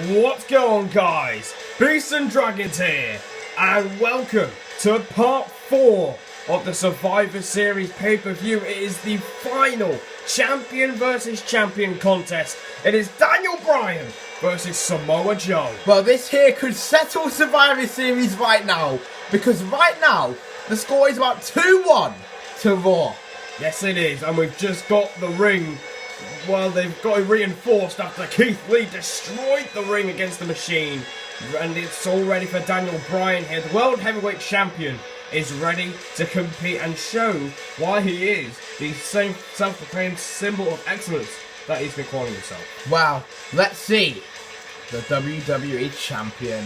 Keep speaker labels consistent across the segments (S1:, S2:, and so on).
S1: What's going on, guys? Beasts and Dragons here, and welcome to part 4 of the Survivor Series pay-per-view. It is the final champion versus champion contest. It is Daniel Bryan versus Samoa Joe.
S2: Well, this here could settle Survivor Series right now, because right now the score is about 2-1 to Raw.
S1: Yes, it is, and we've just got the ring. Well, they've got it reinforced after Keith Lee destroyed the ring against the Machine. And it's all ready for Daniel Bryan here. The World Heavyweight Champion is ready to compete and show why he is the same self-proclaimed symbol of excellence that he's been calling himself.
S2: Well, let's see. The WWE Champion.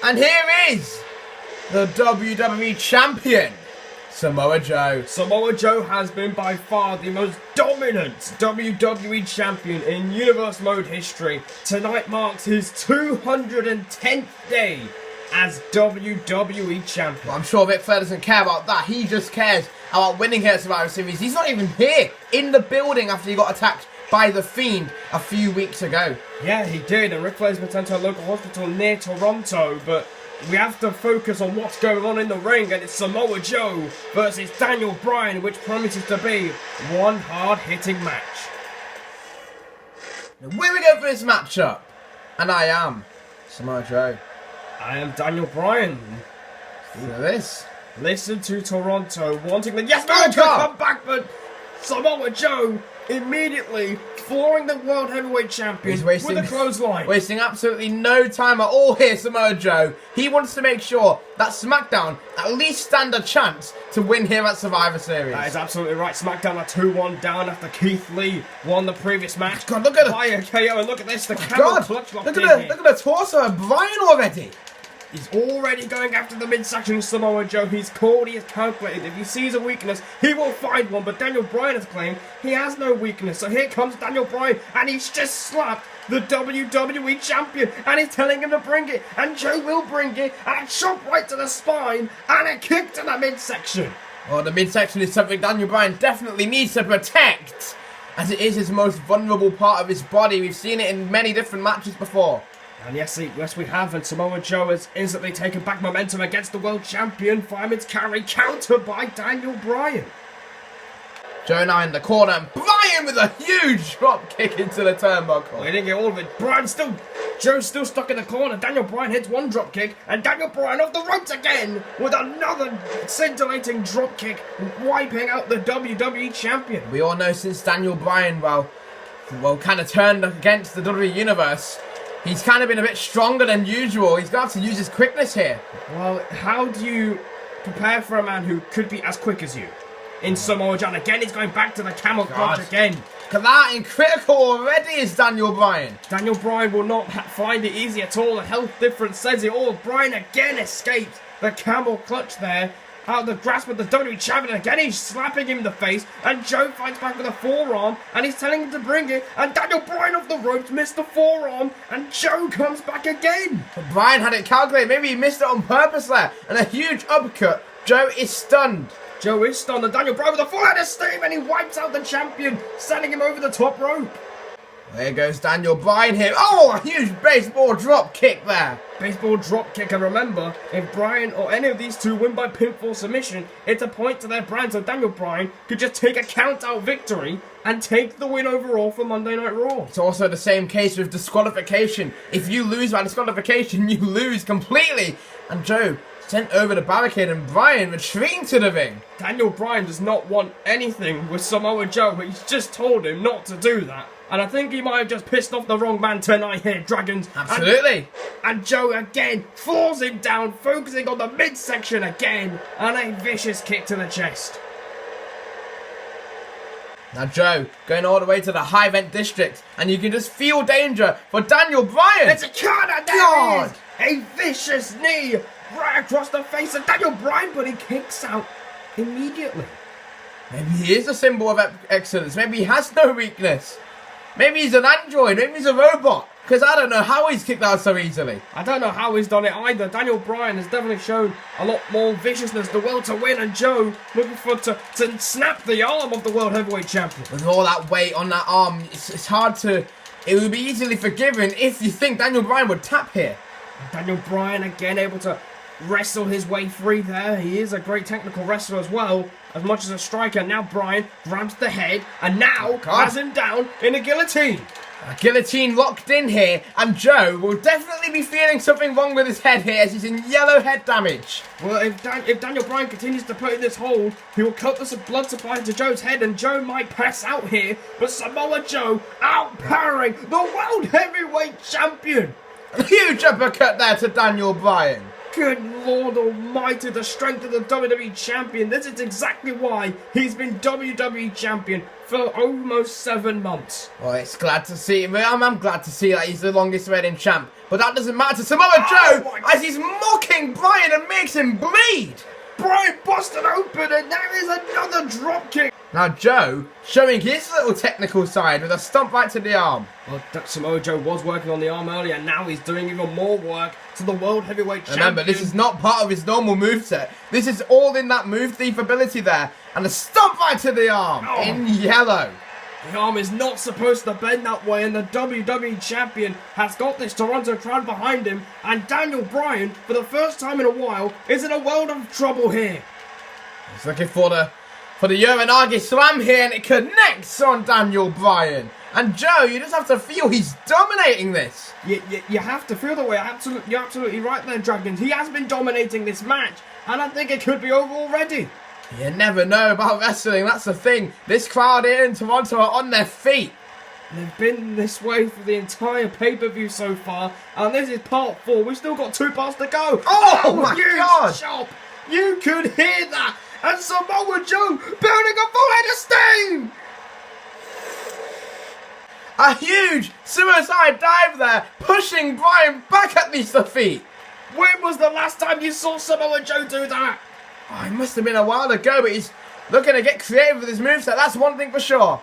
S2: And here is the WWE Champion, Samoa Joe.
S1: Samoa Joe has been by far the most dominant WWE Champion in Universe Mode history. Tonight marks his 210th day as WWE Champion.
S2: Well, I'm sure Ric Flair doesn't care about that. He just cares about winning here at Survivor Series. He's not even here in the building after he got attacked by The Fiend a few weeks ago.
S1: Yeah, he did, and Ric Flair's been sent to a local hospital near Toronto, but we have to focus on what's going on in the ring, and it's Samoa Joe versus Daniel Bryan, which promises to be one hard-hitting match.
S2: Now, where we go for this matchup? And I am Samoa Joe.
S1: I am Daniel Bryan.
S2: Look at this.
S1: Listen to Toronto wanting the yes man to come back, but Samoa Joe immediately flooring the World Heavyweight Champion with a clothesline.
S2: Wasting absolutely no time at all here, Samoa Joe. He wants to make sure that SmackDown at least stand a chance to win here at Survivor Series.
S1: That is absolutely right. SmackDown are 2-1 down after Keith Lee won the previous match.
S2: God, look at it.
S1: Via KO, and look at this, the camel clutch lock.
S2: Look at the torso of Bryan already.
S1: He's already going after the midsection of Samoa Joe. He's called, he has calculated. If he sees a weakness, he will find one. But Daniel Bryan has claimed he has no weakness. So here comes Daniel Bryan, and he's just slapped the WWE Champion. And he's telling him to bring it. And Joe will bring it. And a chop right to the spine. And a kick to the midsection.
S2: Well, the midsection is something Daniel Bryan definitely needs to protect, as it is his most vulnerable part of his body. We've seen it in many different matches before.
S1: And yes, we have, and Samoa Joe has instantly taken back momentum against the world champion. Fireman's carry, countered by Daniel Bryan.
S2: Joe now in the corner, and Bryan with a huge drop kick into the turnbuckle.
S1: Well, he didn't get all of it. Joe's still stuck in the corner. Daniel Bryan hits one drop kick, and Daniel Bryan off the ropes again with another scintillating drop kick, wiping out the WWE champion.
S2: We all know since Daniel Bryan, well, kind of turned against the WWE Universe, he's kind of been a bit stronger than usual. He's going to have to use his quickness here.
S1: Well, how do you prepare for a man who could be as quick as you? In Samoa Joe, again, he's going back to the camel clutch again.
S2: Look at that, in critical already is Daniel Bryan.
S1: Daniel Bryan will not find it easy at all. The health difference says it all. Bryan again escapes the camel clutch there. Out of the grasp of the WWE Champion. Again, he's slapping him in the face. And Joe fights back with a forearm. And he's telling him to bring it. And Daniel Bryan off the ropes missed the forearm. And Joe comes back again.
S2: But Bryan had it calculated. Maybe he missed it on purpose there. And a huge uppercut. Joe is stunned.
S1: Joe is stunned. And Daniel Bryan with a full head of steam. And he wipes out the champion, sending him over the top rope.
S2: There goes Daniel Bryan here. Oh, a huge baseball drop kick there.
S1: Baseball drop kick, and remember, if Bryan or any of these two win by pinfall submission, it's a point to their brand, so Daniel Bryan could just take a count-out victory and take the win overall for Monday Night Raw.
S2: It's also the same case with disqualification. If you lose by disqualification, you lose completely. And Joe sent over the barricade, and Bryan retreating to the ring.
S1: Daniel Bryan does not want anything with Samoa Joe, but he's just told him not to do that. And I think he might have just pissed off the wrong man tonight here, Dragons.
S2: Absolutely.
S1: And Joe again floors him down, focusing on the midsection again. And a vicious kick to the chest.
S2: Now Joe going all the way to the high vent district. And you can just feel danger for Daniel Bryan.
S1: It's a corner, there it is. A vicious knee right across the face of Daniel Bryan, but he kicks out immediately.
S2: Maybe he is a symbol of excellence. Maybe he has no weakness. Maybe he's an android. Maybe he's a robot. Because I don't know how he's kicked out so easily.
S1: I don't know how he's done it either. Daniel Bryan has definitely shown a lot more viciousness, the will to win, and Joe looking for to snap the arm of the World Heavyweight Champion.
S2: With all that weight on that arm, it's hard to it would be easily forgiven if you think Daniel Bryan would tap here.
S1: Daniel Bryan again able to wrestle his way free there. He is a great technical wrestler as well, as much as a striker. Now Bryan grabs the head and now has him down in a guillotine.
S2: A guillotine locked in here, and Joe will definitely be feeling something wrong with his head here as he's in yellow head damage.
S1: Well, if Daniel Bryan continues to put in this hold, he will cut the blood supply to Joe's head, and Joe might pass out here. But Samoa Joe outpowering the World Heavyweight Champion.
S2: A huge uppercut there to Daniel Bryan.
S1: Good Lord Almighty, the strength of the WWE Champion. This is exactly why he's been WWE Champion for almost 7 months.
S2: Well, it's glad to see him. I'm glad to see that he's the longest reigning champ. But that doesn't matter to Samoa Joe as he's mocking Bryan and makes him bleed.
S1: Bryan busted open and there is another dropkick.
S2: Now Joe showing his little technical side with a stomp right to the arm.
S1: Well, Samoa Joe was working on the arm earlier, and now he's doing even more work to the World Heavyweight Champion.
S2: Remember, this is not part of his normal moveset. This is all in that move thief ability there. And a stomp right to the arm in yellow.
S1: The arm is not supposed to bend that way, and the WWE Champion has got this Toronto crowd behind him. And Daniel Bryan, for the first time in a while, is in a world of trouble here.
S2: He's looking for the Uranagi slam here, and it connects on Daniel Bryan. And Joe, you just have to feel he's dominating this.
S1: You have to feel the way. You're absolutely right there, Dragons. He has been dominating this match, and I think it could be over already.
S2: You never know about wrestling, that's the thing. This crowd here in Toronto are on their feet.
S1: They've been this way for the entire pay-per-view so far, and this is part 4. We've still got 2 parts to go.
S2: Oh my God!
S1: Chop. You could hear that, and Samoa Joe building a full head of steam.
S2: A huge suicide dive there, pushing Bryan back at least the feet.
S1: When was the last time you saw Samoa Joe do that?
S2: Oh, it must have been a while ago, but he's looking to get creative with his moveset, that's one thing for sure.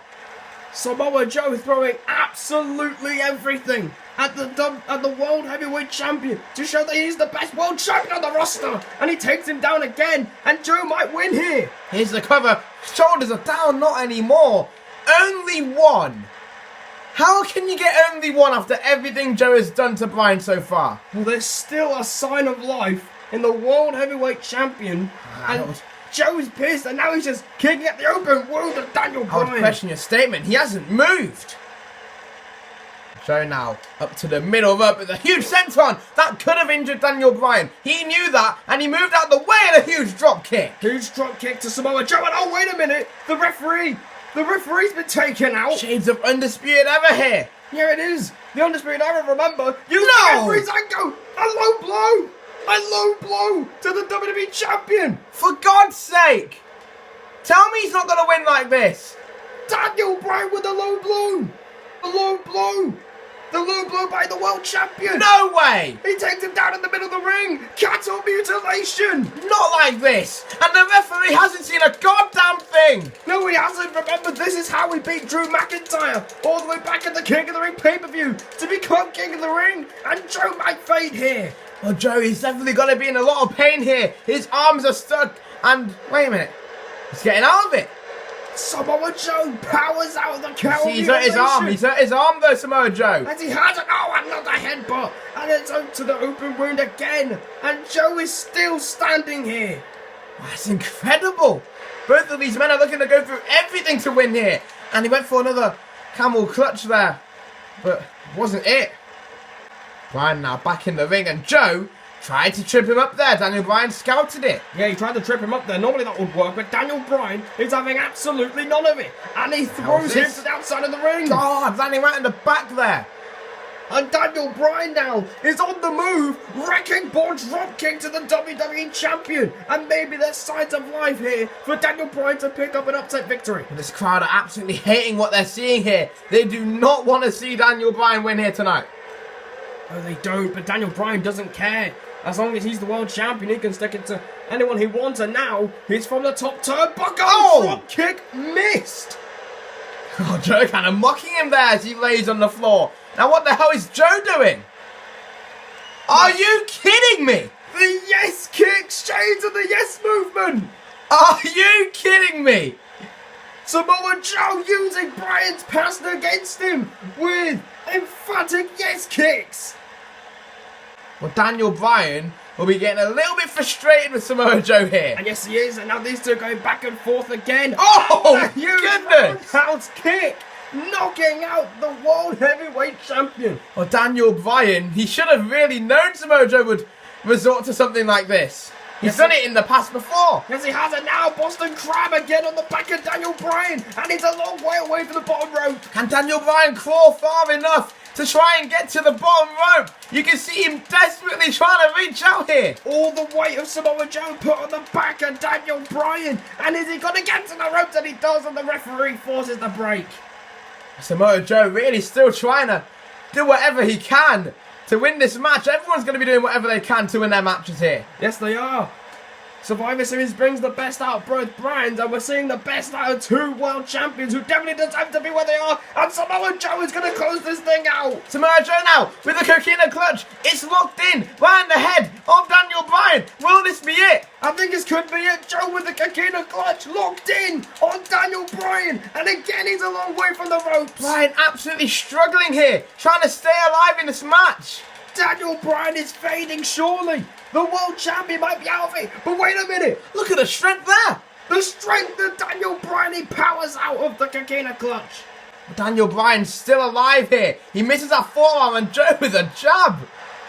S1: Samoa Joe throwing absolutely everything at the World Heavyweight Champion to show that he's the best World Champion on the roster, and he takes him down again, and Joe might win here.
S2: Here's the cover. Shoulders are down, not anymore. Only one. How can you get only one after everything Joe has done to Bryan so far?
S1: Well, there's still a sign of life in the World Heavyweight Champion, and Joe is pissed, and now he's just kicking at the open wound of Daniel Bryan.
S2: I would question your statement. He hasn't moved. Joe now up to the middle rope with a huge senton. That could have injured Daniel Bryan. He knew that, and he moved out the way in a huge drop kick.
S1: Huge drop kick to Samoa Joe, and oh, wait a minute. The referee's been taken out.
S2: Shades of Undisputed Era here.
S1: Yeah, it is. The Undisputed Era, remember.
S2: No!
S1: Zango. A low blow. A low blow to the WWE Champion.
S2: For God's sake. Tell me he's not going to win like this.
S1: Daniel Bryan with a low blow. A low blow. The low blow by the World Champion.
S2: No way.
S1: He takes him down in the middle of the ring. Cattle mutilation.
S2: Not like this. And the referee hasn't seen a goddamn thing.
S1: No, he hasn't. Remember, this is how we beat Drew McIntyre all the way back at the King of the Ring pay-per-view to become King of the Ring. And Joe might fade here.
S2: Well, Joe, he's definitely going to be in a lot of pain here. His arms are stuck. And, wait a minute. He's getting out of it.
S1: Samoa Joe powers out of the cow.
S2: He's hurt his arm. He's hurt his arm though, Samoa Joe.
S1: And he has it. Oh, another headbutt. And it's out to the open wound again. And Joe is still standing here.
S2: That's incredible. Both of these men are looking to go through everything to win here. And he went for another camel clutch there. But wasn't it. Bryan now back in the ring. And Joe tried to trip him up there. Daniel Bryan scouted it.
S1: Yeah, he tried to trip him up there. Normally that would work, but Daniel Bryan is having absolutely none of it. And he throws him to the outside of the ring.
S2: God, landing right in the back there.
S1: And Daniel Bryan now is on the move, wrecking ball drop kick to the WWE Champion. And maybe there's signs of life here for Daniel Bryan to pick up an upset victory.
S2: And this crowd are absolutely hating what they're seeing here. They do not want to see Daniel Bryan win here tonight.
S1: No, they don't, but Daniel Bryan doesn't care. As long as he's the world champion, he can stick it to anyone he wants. And now he's from the top turnbuckle.
S2: Oh!
S1: Drop kick missed.
S2: Oh, Joe kind of mocking him there as he lays on the floor. Now what the hell is Joe doing? Are you kidding me?
S1: The yes kick, shades of the yes movement.
S2: Are you kidding me?
S1: Samoa Joe using Bryan's past against him with emphatic yes kicks.
S2: Well, Daniel Bryan will be getting a little bit frustrated with Samoa Joe here.
S1: And yes, he is. And now these two are going back and forth again.
S2: Oh,
S1: a huge
S2: goodness!
S1: roundhouse kick, knocking out the World Heavyweight Champion.
S2: Well, Daniel Bryan, he should have really known Samoa Joe would resort to something like this. He's done it in the past before.
S1: Yes, he has it now. Boston Crab again on the back of Daniel Bryan. And he's a long way away from the bottom rope.
S2: Can Daniel Bryan crawl far enough to try and get to the bottom rope? You can see him desperately trying to reach out here.
S1: All the weight of Samoa Joe put on the back of Daniel Bryan. And is he going to get to the ropes? And he does, and the referee forces the break.
S2: Samoa Joe really still trying to do whatever he can to win this match. Everyone's going to be doing whatever they can to win their matches here.
S1: Yes, they are. Survivor Series brings the best out of both Bryans, and we're seeing the best out of two world champions who definitely deserve to be where they are, and Samoa Joe is going to close this thing out.
S2: Samoa Joe now with the coquina clutch. It's locked in behind the head of Daniel Bryan. Will this be it?
S1: I think this could be it. Joe with the coquina clutch locked in on Daniel Bryan, and again he's a long way from the ropes.
S2: Bryan absolutely struggling here, trying to stay alive in this match.
S1: Daniel Bryan is fading surely. The world champion might be out of it, but wait a minute.
S2: Look at the strength there.
S1: The strength of Daniel Bryan, he powers out of the coquina clutch.
S2: Daniel Bryan's still alive here. He misses that forearm and Joe with a jab.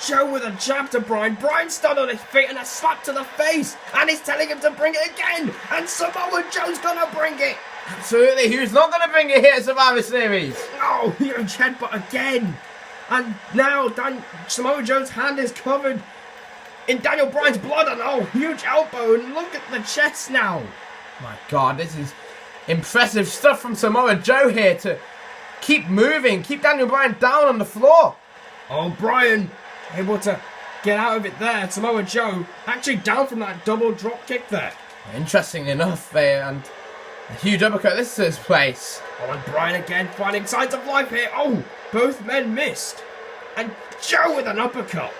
S1: Joe with a jab to Bryan. Bryan stunned on his feet and a slap to the face. And he's telling him to bring it again. And Samoa Joe's gonna bring it.
S2: Absolutely. Who's not going to bring it here at Survivor Series?
S1: Oh, huge headbutt again. And now Samoa Joe's hand is covered in Daniel Bryan's blood, and oh, huge elbow, and look at the chest now.
S2: My God, this is impressive stuff from Samoa Joe here to keep moving, keep Daniel Bryan down on the floor.
S1: Oh, Bryan able to get out of it there. Samoa Joe actually down from that double drop kick there.
S2: Interesting enough, and a huge uppercut. This is his place.
S1: Oh, and Bryan again finding signs of life here. Oh, both men missed. And Joe with an uppercut.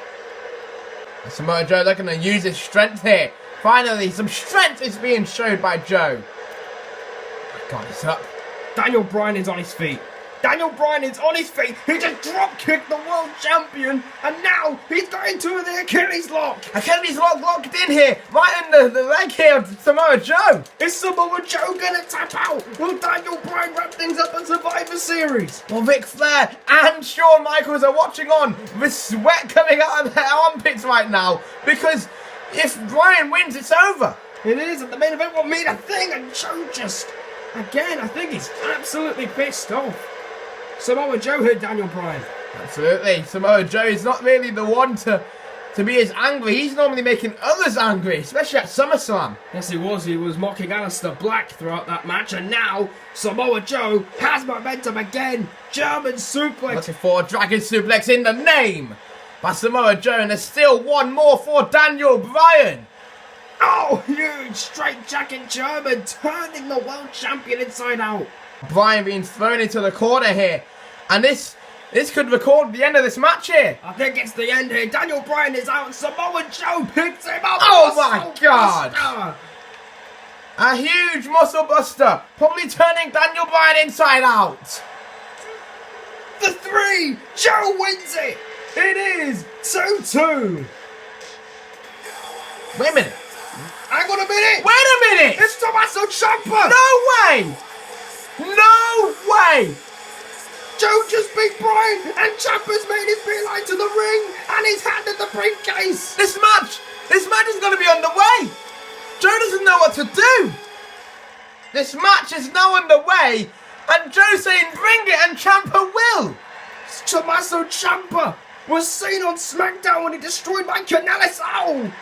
S2: Samoa Joe looking to use his strength here. Finally, some strength is being showed by Joe. My God, he's up.
S1: Daniel Bryan is on his feet. Daniel Bryan is on his feet. He just drop kicked the world champion, and now he's got into the Achilles lock.
S2: Achilles lock locked in here, right in the leg here of Samoa Joe.
S1: Is Samoa Joe gonna tap out? Will Daniel Bryan wrap things up on Survivor Series?
S2: Well, Ric Flair and Shawn Michaels are watching on with sweat coming out of their armpits right now, because if Bryan wins, it's over.
S1: It is, and the main event won't mean a thing, and Joe just, again, I think he's absolutely pissed off. Samoa Joe hit Daniel Bryan.
S2: Absolutely. Samoa Joe is not really the one to be as angry. He's normally making others angry, especially at SummerSlam.
S1: Yes, he was. He was mocking Aleister Black throughout that match, and now Samoa Joe has momentum again. German suplex.
S2: Looking for a dragon suplex in the name by Samoa Joe, and there's still one more for Daniel Bryan.
S1: Oh, huge straight jacket German, turning the world champion inside out.
S2: Bryan being thrown into the corner here, and this could record the end of this match here.
S1: I think it's the end here. Daniel Bryan is out, and Samoa Joe picks him up.
S2: Oh my God!
S1: Buster.
S2: A huge muscle buster, probably turning Daniel Bryan inside out.
S1: The 3, Joe wins it. It is 2-2.
S2: Wait a minute.
S1: Hang on a minute.
S2: Wait a minute.
S1: It's Tommaso Ciampa.
S2: No way. No way.
S1: Joe just beat Bryan, and Ciampa's made his beeline to the ring, and he's handed the briefcase.
S2: This match is going to be underway. Joe doesn't know what to do. This match is now underway, and Joe saying bring it, and Ciampa will.
S1: Tommaso Ciampa was seen on SmackDown when he destroyed Mike Kanellis. Oh!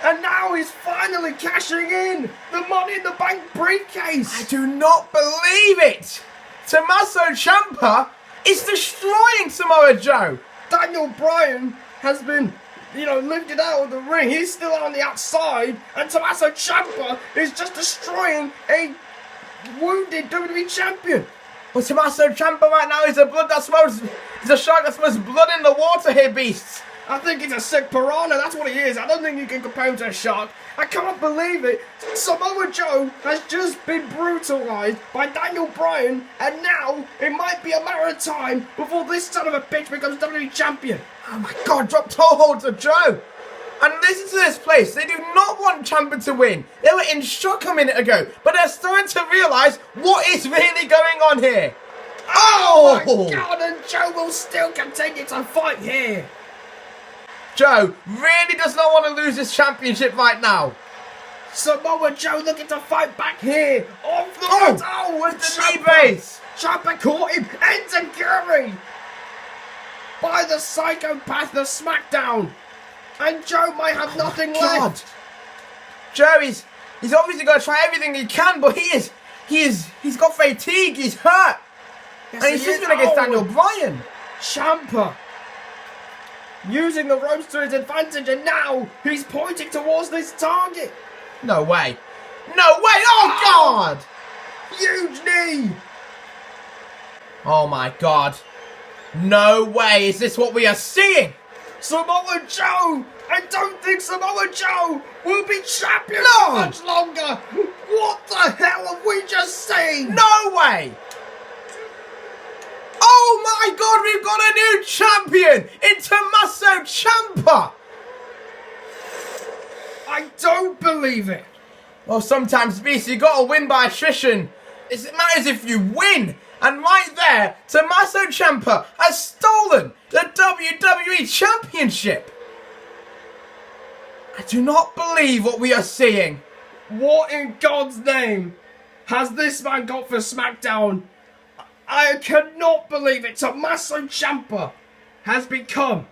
S1: And now he's finally cashing in the Money in the Bank briefcase.
S2: I do not believe it. Tommaso Ciampa is destroying Samoa Joe.
S1: Daniel Bryan has been, lifted out of the ring. He's still on the outside. And Tommaso Ciampa is just destroying a wounded WWE champion.
S2: Well, Tommaso Ciampa right now is a shark that smells blood in the water here, beasts.
S1: I think he's a sick piranha, that's what he is. I don't think you can compare him to a shark. I can't believe it. Samoa Joe has just been brutalised by Daniel Bryan, and now it might be a matter of time before this son of a bitch becomes WWE Champion.
S2: Oh my God, drop toe holds of Joe. And listen to this place. They do not want Ciampa to win. They were in shock a minute ago, but they're starting to realise what is really going on here.
S1: Oh my God, and Joe will still continue to fight here.
S2: Joe really does not want to lose this championship right now.
S1: Samoa Joe looking to fight back here. Off the
S2: with the knee brace.
S1: Ciampa caught him. Enziguri by the psychopath of SmackDown. And Joe might have nothing left.
S2: Joe he's obviously going to try everything he can, but he's got fatigue. He's hurt.
S1: Yes,
S2: and he's just going against Daniel Bryan.
S1: Ciampa using the ropes to his advantage, and now he's pointing towards this target.
S2: No way. No way. Oh, God.
S1: Huge knee.
S2: Oh, my God. No way. Is this what we are seeing?
S1: Samoa Joe. I don't think Samoa Joe will be champion for much longer. What the hell have we just seen?
S2: No way. Oh my God, we've got a new champion in Tommaso Ciampa.
S1: I don't believe it.
S2: Well, sometimes, Beast, you got to win by attrition. It matters if you win. And right there, Tommaso Ciampa has stolen the WWE Championship. I do not believe what we are seeing.
S1: What in God's name has this man got for SmackDown? I cannot believe it. Tommaso Ciampa has become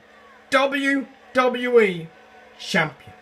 S1: WWE Champion.